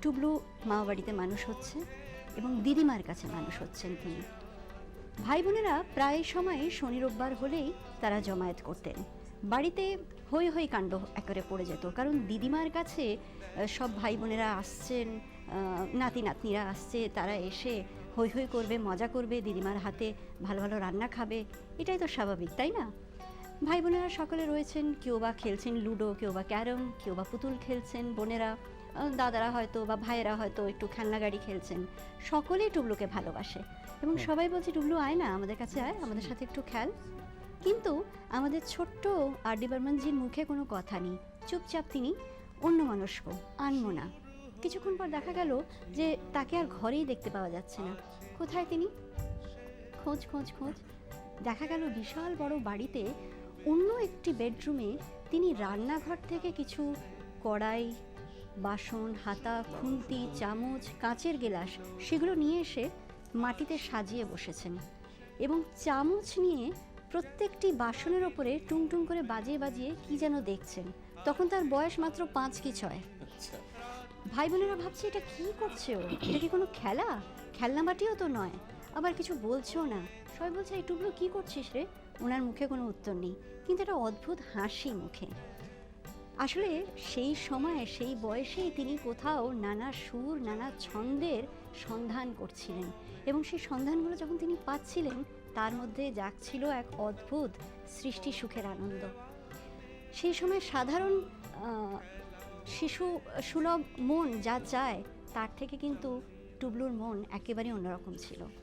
টুবলু মামাবাড়িতে মানুষ হচ্ছে এবং দিদিমার কাছে মানুষ হচ্ছেন তিনি। ভাই বোনেরা প্রায় সময় শনি রোববার হলেই তারা জমায়েত করতেন। বাড়িতে হই হই কাণ্ড একেবারে পড়ে যেত, কারণ দিদিমার কাছে সব ভাই বোনেরা আসছেন, নাতি নাতনিরা আসছে, তারা এসে হই হই করবে, মজা করবে, দিদিমার হাতে ভালো ভালো রান্না খাবে, এটাই তো স্বাভাবিক, তাই না? ভাই বোনেরা সকলে রয়েছেন, কেউ বা খেলছেন লুডো, কেউ বা ক্যারম, কেউ বা পুতুল খেলছেন, বোনেরা দাদারা হয়তো বা ভাইয়েরা হয়তো একটু খেলনা গাড়ি খেলছেন। সকলেই টুবলুকে ভালোবাসে এবং সবাই বলছে, টুবলু আয় না আমাদের কাছে, আয় আমাদের সাথে একটু খেল। কিন্তু আমাদের ছোট্ট আর.ডি. বর্মনজির মুখে কোনো কথা নেই, চুপচাপ তিনি অন্যমনস্ক, আনমনা। কিছুক্ষণ পর দেখা গেল যে তাকে আর ঘরেই দেখতে পাওয়া যাচ্ছে না। কোথায় তিনি? খোঁজ খোঁজ খোঁজ, দেখা গেল বিশাল বড় বাড়িতে অন্য একটি বেডরুমে তিনি রান্নাঘর থেকে কিছু কড়াই, বাসন, হাতা, খুন্তি, চামচ, কাঁচের গেলাস সেগুলো নিয়ে এসে মাটিতে সাজিয়ে বসেছেন এবং চামচ নিয়ে প্রত্যেকটি বাসনের ওপরে টুংটুং করে বাজিয়ে বাজিয়ে কি যেন দেখছেন। তখন তার বয়স মাত্র 5 কি 6। ভাই বোনেরা ভাবছে, এটা কি করছে ও? এটা কি কোনো খেলা? খেলনা বাটিও তো নয়, আবার কিছু বলছেও না। সবাই বলছে, এই টুকরো কি করছিস রে? ওনার মুখে কোনো উত্তর নেই, কিন্তু একটা অদ্ভুত হাসি মুখে। আসলে সেই সময়ে, সেই বয়সেই তিনি কোথাও নানা সুর, নানা ছন্দের সন্ধান করছিলেন এবং সেই সন্ধানগুলো যখন তিনি পাচ্ছিলেন, তার মধ্যে জাগছিল এক অদ্ভুত সৃষ্টি সুখের আনন্দ। সেই সময় সাধারণ শিশু সুলভ মন যা চায়, তার থেকে কিন্তু টুবলুর মন একেবারে অন্যরকম ছিল।